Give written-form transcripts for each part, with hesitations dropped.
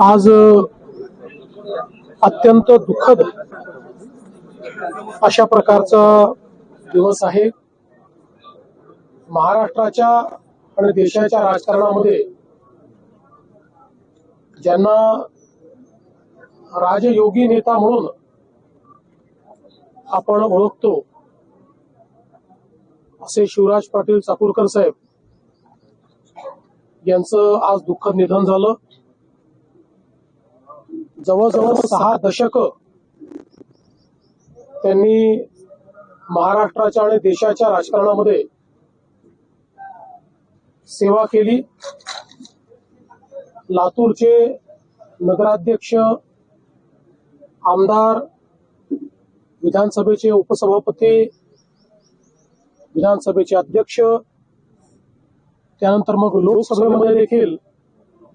आज अत्यंत दुःखद अशा प्रकारचा दिवस आहे. महाराष्ट्राच्या आणि देशाच्या राजकारणामध्ये ज्यांना राजयोगी नेता म्हणून आपण ओळखतो असे शिवराज पाटील चाकूरकर साहेब यांचं आज दुःखद निधन झालं. जवळजवळ 6 दशक त्यांनी महाराष्ट्राच्या आणि देशाच्या राजकारणामध्ये सेवा केली. लातूरचे नगराध्यक्ष, आमदार, विधानसभेचे उपसभापती, विधानसभेचे अध्यक्ष, त्यानंतर मग लोकसभेमध्ये देखील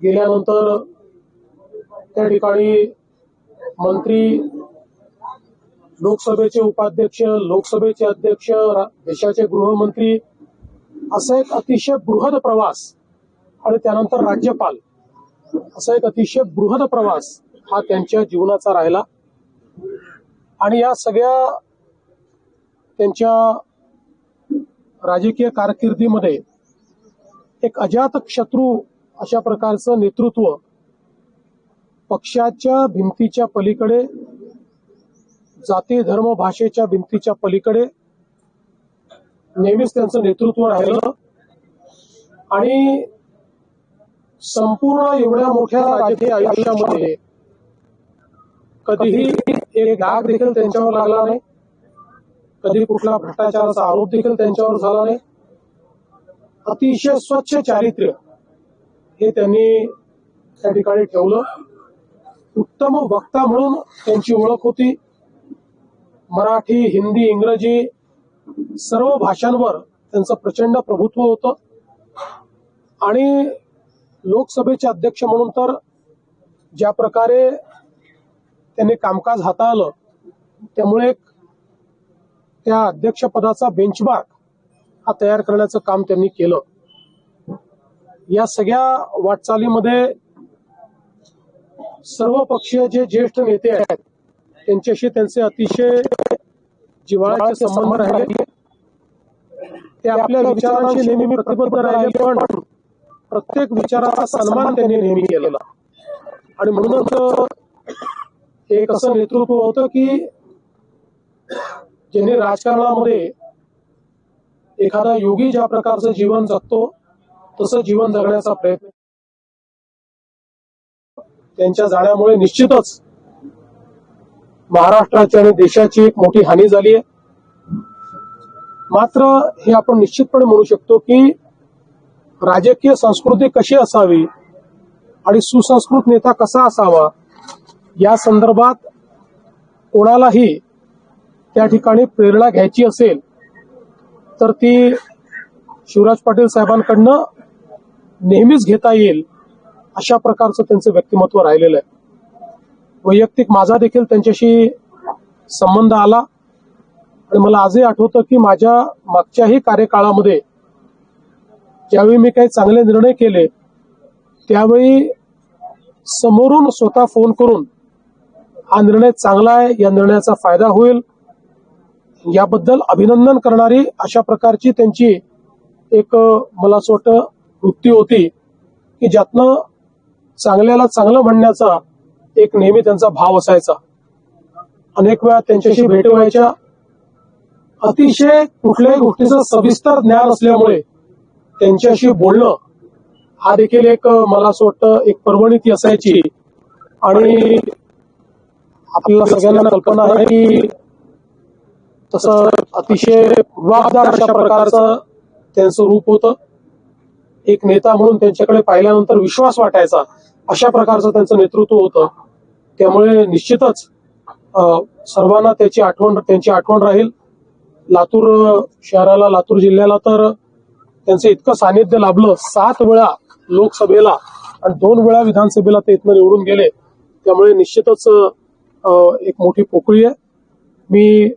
गेल्यानंतर त्या ठिकाणी मंत्री, लोकसभेचे उपाध्यक्ष, लोकसभेचे अध्यक्ष, देशाचे गृहमंत्री, असा एक अतिशय बृहद प्रवास आणि त्यानंतर राज्यपाल, असा एक अतिशय बृहद प्रवास हा त्यांच्या जीवनाचा राहिला. आणि या सगळ्या त्यांच्या राजकीय कारकिर्दीमध्ये एक अजातशत्रू अशा प्रकारचं नेतृत्व, पक्षाच्या भिंतीच्या पलीकडे, जाती धर्म भाषेच्या भिंतीच्या पलीकडे नेहमीच त्यांचं नेतृत्व राहिलं. आणि संपूर्ण एवढ्या मोठ्या राजकीय आयुष्यामध्ये कधीही एक डाग देखील त्यांच्यावर लागला नाही, कधी कुठला भ्रष्टाचाराचा आरोप देखील त्यांच्यावर झाला नाही. अतिशय स्वच्छ चारित्र्य हे त्यांनी त्या ठिकाणी ठेवलं. उत्तम वक्ता म्हणून त्यांची ओळख होती. मराठी, हिंदी, इंग्रजी सर्व भाषांवर त्यांचं प्रचंड प्रभुत्व होतं. आणि लोकसभेचे अध्यक्ष म्हणून तर ज्या प्रकारे त्यांनी कामकाज हाताळलं, त्यामुळे त्या अध्यक्षपदाचा बेंचमार्क हा तयार करण्याचं काम त्यांनी केलं. या सगळ्या वाटचालीमध्ये सर्व पक्षीय जे ज्येष्ठ नेते आहेत त्यांच्याशी त्यांचे अतिशय जिव्हाळ्याचे संबंध राहिले. ते आपल्या विचारांशी नेहमी प्रतिबद्ध राहिले, पण प्रत्येक विचाराचा सन्मान त्यांनी नेहमी केलेला. आणि म्हणूनच एक असं नेतृत्व होतं की ज्यांनी राजकारणामध्ये एखादा योगी ज्या प्रकारचं जीवन जगतो तसं जीवन जगण्याचा प्रयत्न. त्यांच्या जाण्यामुळे निश्चितच महाराष्ट्राची आणि देशाची एक मोठी हानी झाली आहे. मात्र हे आपण निश्चितपणे म्हणू शकतो की राजकीय संस्कृती कशी असावी आणि सुसंस्कृत नेता कसा असावा या संदर्भात कोणालाही त्या ठिकाणी प्रेरणा घ्यायची असेल तर ती शिवराज पाटील साहेबांकडनं नेहमीच घेता येईल अशा प्रकारचं त्यांचं व्यक्तिमत्व राहिलेलं आहे. वैयक्तिक माझा देखील त्यांच्याशी संबंध आला आणि मला आजही आठवतं की माझ्या मागच्याही कार्यकाळामध्ये ज्यावेळी मी काही चांगले निर्णय केले त्यावेळी समोरून स्वतः फोन करून हा निर्णय चांगला आहे, या निर्णयाचा फायदा होईल याबद्दल अभिनंदन करणारी अशा प्रकारची त्यांची एक मला असं वाटतं वृत्ती होती की ज्यातनं चांगल्याला चांगलं म्हणण्याचा एक नेहमी त्यांचा भाव असायचा. अनेक वेळा त्यांच्याशी भेट व्हायच्या. अतिशय कुठल्याही गोष्टीचं सविस्तर ज्ञान असल्यामुळे त्यांच्याशी बोलणं हा देखील एक मला असं वाटतं एक पर्वणी ती असायची. आणि आपल्याला सगळ्यांना कल्पना आहे की तसं अतिशय जबाबदार अशा प्रकारचं त्यांचं रूप होतं. एक नेता म्हणून त्यांच्याकडे पाहिल्यानंतर विश्वास वाटायचा अशा प्रकारचं त्यांचं नेतृत्व होतं. त्यामुळे निश्चितच सर्वांना त्यांची आठवण राहील. लातूर शहराला, लातूर जिल्ह्याला तर त्यांचं इतकं सानिध्य लाभलं. 7 वेळा लोकसभेला आणि 2 वेळा विधानसभेला ते इथनं निवडून गेले. त्यामुळे निश्चितच एक मोठी पोकळी आहे. मी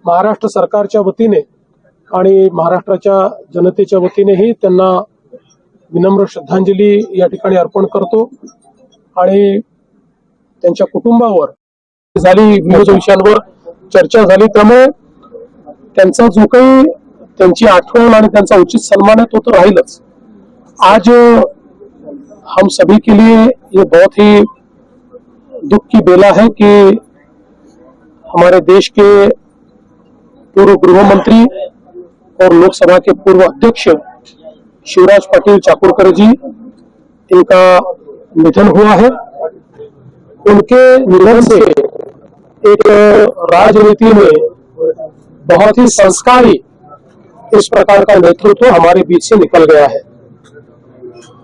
महाराष्ट्र सरकारच्या वतीने आणि महाराष्ट्राच्या जनतेच्या वतीनेही त्यांना विनम्र श्रद्धांजली या ठिकाणी अर्पण करतो आणि त्यांच्या कुटुंबावर झाली विविध विषयांवर चर्चा झाली, त्यामुळे त्यांचा जो काही त्यांची आठवण आणि त्यांचा उचित सन्मान है तो तो राहीलच। आज हम सभी के लिए ये बहुत ही दुख की बेला है कि हमारे देश के पूर्व गृह मंत्री और लोकसभा के पूर्व अध्यक्ष शिवराज पाटिल चाकूरकर जी, इनका निधन हुआ है। उनके निधन से एक राजनीति में बहुत ही संस्कारी इस प्रकार का नेतृत्व हमारे बीच से निकल गया है।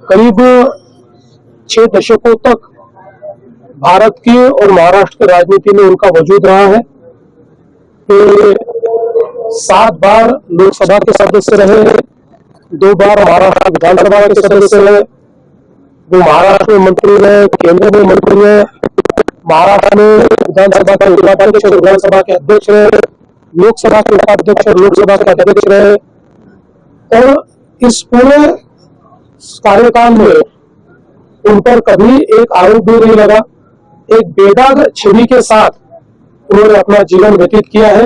करीब 6 दशकों तक भारत की और महाराष्ट्र की राजनीति में उनका वजूद रहा है। ये 7 बार लोकसभा के सदस्य रहे, 2 बार महाराष्ट्र विधानसभा के सदस्य रहे, वो महाराष्ट्र में मंत्री रहे, केंद्र में मंत्री रहे, महाराष्ट्र में विधानसभा के उपाध्यक्ष और विधानसभा के अध्यक्ष रहे, लोकसभा के उपाध्यक्ष और लोकसभा के अध्यक्ष रहे। और इस पूरे कार्यकाल में उन पर कभी एक आरोप भी नहीं लगा। एक बेदाग छवि के साथ उन्होंने अपना जीवन व्यतीत किया है।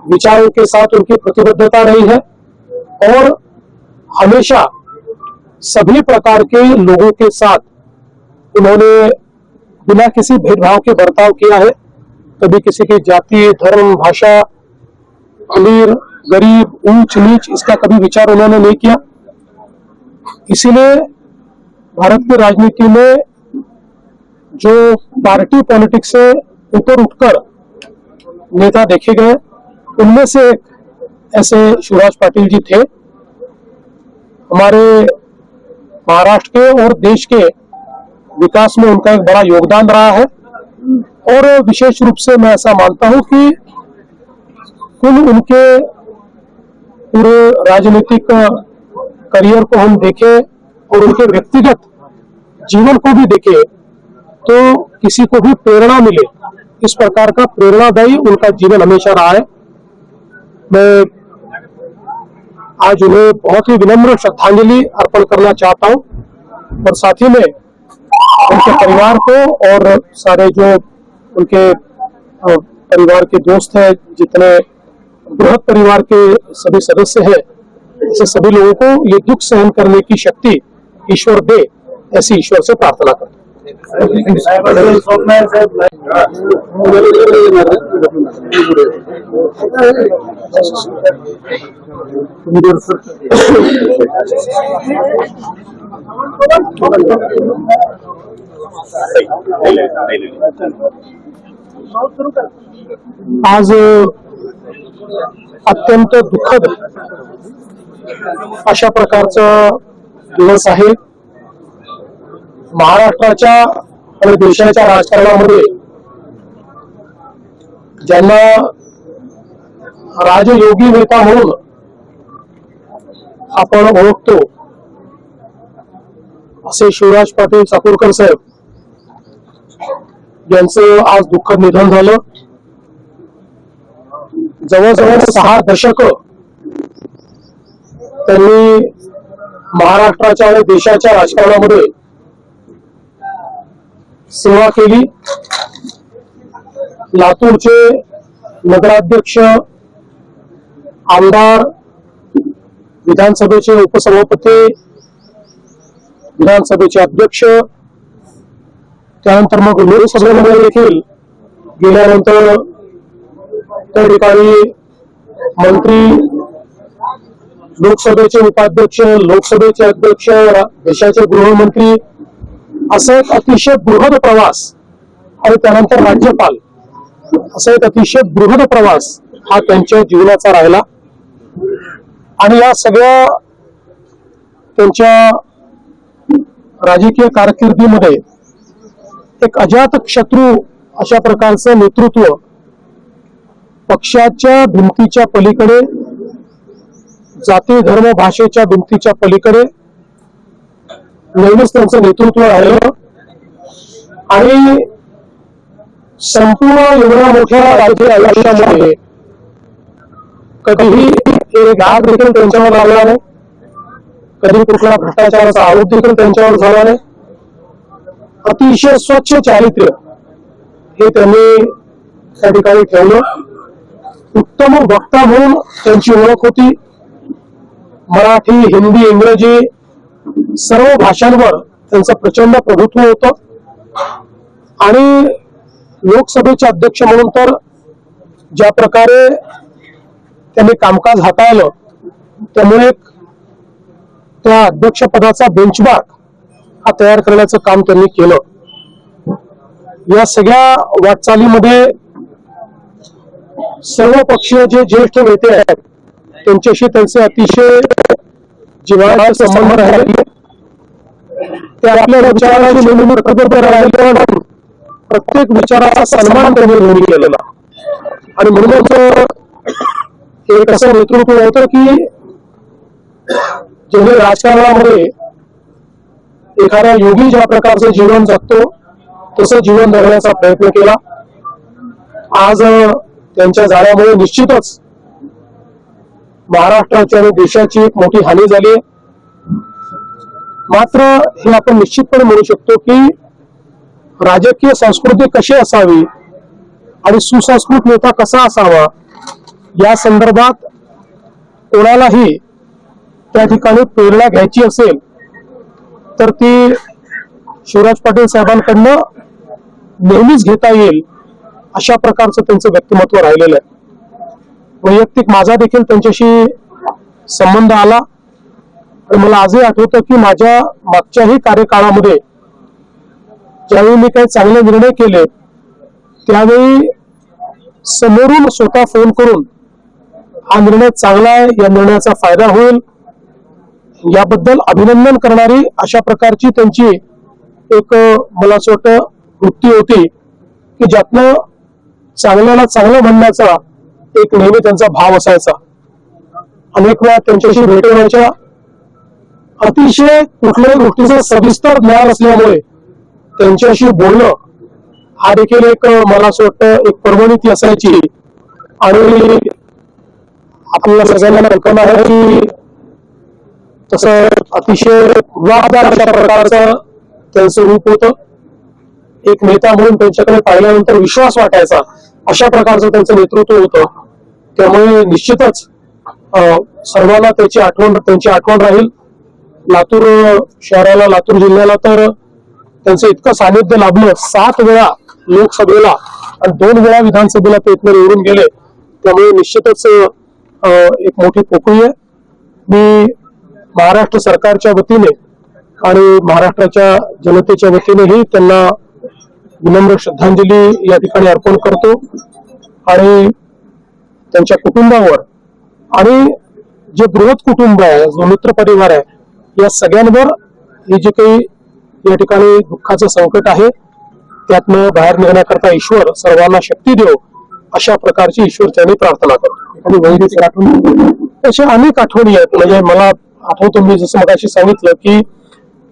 विचारों के साथ उनकी प्रतिबद्धता रही है और हमेशा सभी प्रकार के लोगों के साथ उन्होंने बिना किसी भेदभाव के बर्ताव किया है। कभी किसी की जाति, धर्म, भाषा, अमीर गरीब, ऊंच नीच, इसका कभी विचार उन्होंने नहीं किया। इसीलिए भारत की राजनीति में जो पार्टी पॉलिटिक्स से ऊपर उठकर नेता देखे गए, उनमें से एक ऐसे शिवराज पाटिल जी थे। हमारे महाराष्ट्र के और देश के विकास में उनका एक बड़ा योगदान रहा है और विशेष रूप से मैं ऐसा मानता हूं कि कुल उनके पूरे राजनीतिक करियर को हम देखें और उनके व्यक्तिगत जीवन को भी देखें तो किसी को भी प्रेरणा मिले, इस प्रकार का प्रेरणादायी उनका जीवन हमेशा रहा है। मैं आज उन्हें बहुत ही विनम्र श्रद्धांजलि अर्पण करना चाहता हूं और साथ ही में उनके परिवार को और सारे जो उनके परिवार के दोस्त हैं, जितने बृहद परिवार के सभी सदस्य हैं, ऐसे सभी लोगों को ये दुख सहन करने की शक्ति ईश्वर दे, ऐसी ईश्वर से प्रार्थना करता हूं। आज अत्यंत दुःखद अशा प्रकारचा दिवस आहे। महाराष्ट्राच्या आणि देशाच्या राजकारणामध्ये ज्यांना राजयोगी नेता म्हणून आपण ओळखतो असे शिवराज पाटील चाकूरकर साहेब यांचं आज दुःखद निधन झालं। जवळजवळ 6 दशकं त्यांनी महाराष्ट्राच्या आणि देशाच्या राजकारणामध्ये सेवा केली। लातूरचे नगराध्यक्ष, आमदार, विधानसभेचे उपसभापती, विधानसभेचे अध्यक्ष, त्यानंतर मग लोकसभेमध्ये देखील गेल्यानंतर त्या ठिकाणी मंत्री, लोकसभेचे उपाध्यक्ष, लोकसभेचे अध्यक्ष, देशाचे गृहमंत्री, असा एक अतिशय बृहद प्रवास आणि त्यानंतर राज्यपाल, असा एक अतिशय बृहद प्रवास हा त्यांच्या जीवनाचा राहिला। आणि या सगळ्या त्यांच्या राजकीय कारकिर्दीमध्ये एक अजात शत्रू अशा प्रकारचं नेतृत्व, पक्षाच्या भिंतीच्या पलीकडे, जाती धर्म भाषेच्या भिंतीच्या पलीकडे नेहमीच त्यांचं नेतृत्व राहिलं। आणि संपूर्ण एवढ्या मोठ्या राजकीय आयुष्यामध्ये कधीही एक डाग देखील त्यांच्यावर लागला नाही, कधी कुठला भ्रष्टाचाराचा आरोप देखील त्यांच्यावर झाला नाही. अतिशय स्वच्छ चारित्र्य हे त्यांनी त्या ठिकाणी ठेवलं. उत्तम वक्ता म्हणून त्यांची ओळख होती. मराठी, हिंदी, इंग्रजी सर्व भाषांवर त्यांचं प्रचंड प्रभुत्व होतं. आणि लोकसभेचे अध्यक्ष म्हणून तर ज्या प्रकारे त्यांनी कामकाज हाताळलं, त्यामुळे त्या अध्यक्षपदाचा बेंचमार्क हा तयार करण्याचं काम त्यांनी केलं. या सगळ्या वाटचालीमध्ये सर्व पक्षीय जे ज्येष्ठ नेते आहेत त्यांच्याशी त्यांचे अतिशय जिव्हाळ्याचे संबंध राहिले. ते आपल्या विचाराची नेहमी प्रतिबद्ध राहिले, पण प्रत्येक विचाराचा सन्मान त्यांनी नेहमी केलेला. आणि म्हणूनच एक असं नेतृत्व होतं की जेव्हा राजकारणामध्ये एखादा योगी ज्या प्रकारचं जीवन जगतो तसं जीवन जगण्याचा प्रयत्न केला. आज त्यांच्या जाण्यामुळे निश्चितच महाराष्ट्राची आणि देशाची एक मोठी हानी झाली. मात्र हे आपण निश्चितपणे म्हणू शकतो की राजकीय संस्कृती कशी असावी आणि सुसंस्कृत नेता कसा असावा या संदर्भात कोणालाही त्या ठिकाणी प्रेरणा घ्यायची असेल तर ती शिवराज पाटील साहेबांकडनं नेहमीच घेता येईल अशा प्रकारचं त्यांचं व्यक्तिमत्व राहिलेलं आहे. वैयक्तिक माझा देखील त्यांच्याशी संबंध आला आणि मला आजही आठवतं की माझ्या मागच्याही कार्यकाळामध्ये ज्यावेळी मी काही चांगले निर्णय केले त्यावेळी समोरून स्वतः फोन करून हा निर्णय चांगला आहे, या निर्णयाचा फायदा होईल याबद्दल अभिनंदन करणारी अशा प्रकारची त्यांची एक मला असं वाटतं वृत्ती होती की ज्यातनं चांगल्याला चांगलं म्हणण्याचा एक नेहमी त्यांचा भाव असायचा. अनेक वेळा त्यांच्याशी भेट व्हायच्या. अतिशय कुठल्याही गोष्टीचं सविस्तर ज्ञान असल्यामुळे त्यांच्याशी बोलणं हा देखील एक मला असं वाटतं एक पर्वणी असायची. आणि आपल्याला सगळ्यांना कल्पना आहे की तसं अतिशय वादार अशा प्रकारचं त्यांचं रूप होतं. एक नेता म्हणून त्यांच्याकडे पाहिल्यानंतर विश्वास वाटायचा अशा प्रकारचं त्यांचं नेतृत्व होतं. त्यामुळे निश्चितच सर्वांना त्यांची आठवण राहील. लातूर शहराला, लातूर जिल्ह्याला तर त्यांचं इतकं सानिध्य लाभलं. 7 वेळा लोकसभेला आणि 2 वेळा विधानसभेला ते इथनं निवडून गेले. त्यामुळे निश्चितच एक मोठी पोकळी आहे. मी महाराष्ट्र सरकारच्या वतीने आणि महाराष्ट्राच्या जनतेच्या वतीनेही त्यांना विनम्र श्रद्धांजली या ठिकाणी अर्पण करतो. आणि त्यांच्या कुटुंबावर आणि जे बृहत कुटुंब आहे, जो मित्र परिवार आहे, या सगळ्यांवर हे जे काही या ठिकाणी दुःखाचं संकट आहे त्यातनं बाहेर निघण्याकरता ईश्वर सर्वांना शक्ती देव अशा प्रकारची ईश्वरचरणी प्रार्थना करतो. आणि वैदिक आठवणी अशा अनेक आठवणी आहेत. म्हणजे मला आठवतं मी जसं मगाशी सांगितलं की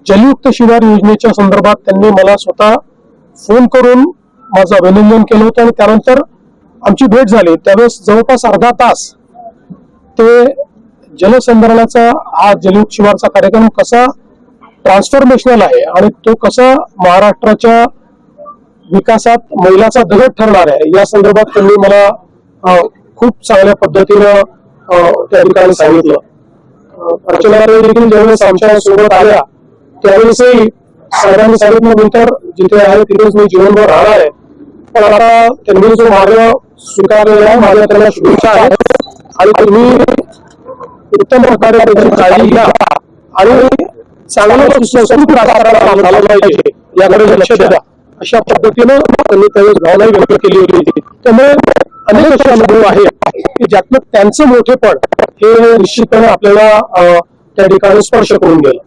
जलयुक्त शिवार योजनेच्या संदर्भात त्यांनी मला स्वतः फोन करून माझं अभिनंदन केलं होतं आणि त्यानंतर आमची भेट झाली. त्यावेळेस जवळपास अर्धा तास ते जलसंधारणाचा हा जलयुक्त शिवारचा कार्यक्रम कसा ट्रान्सफॉर्मेशनल आहे आणि तो कसा महाराष्ट्राच्या विकासात मैलाचा दगड ठरणार आहे या संदर्भात त्यांनी मला खूप चांगल्या पद्धतीनं त्या ठिकाणी सांगितलं. अर्चनाताई देखील ज्यावेळेस आमच्या सोबत आल्या त्यावेळेसही सगळ्यांनी सांगितलं नंतर जिथे आहे तिथेच मी जीवनभर राहणार आहे. पण आता त्यांनी जो मार्ग स्वीकारलेला आहे माझ्या त्यांना शुभेच्छा आहेत आणि तुम्ही उत्तम प्रकारे त्याची काळजी घ्या आणि चांगलं सुसंस्कृत राजकारण झालं पाहिजे याकडे लक्ष द्या अशा पद्धतीनं त्यांनी त्यावेळेस भावना व्यक्त केली होती. त्यामुळे अनेक असे अनुभव आहेत की ज्यातनं त्यांचं मोठेपण हे निश्चितपणे आपल्याला त्या ठिकाणी स्पर्श करून गेलं.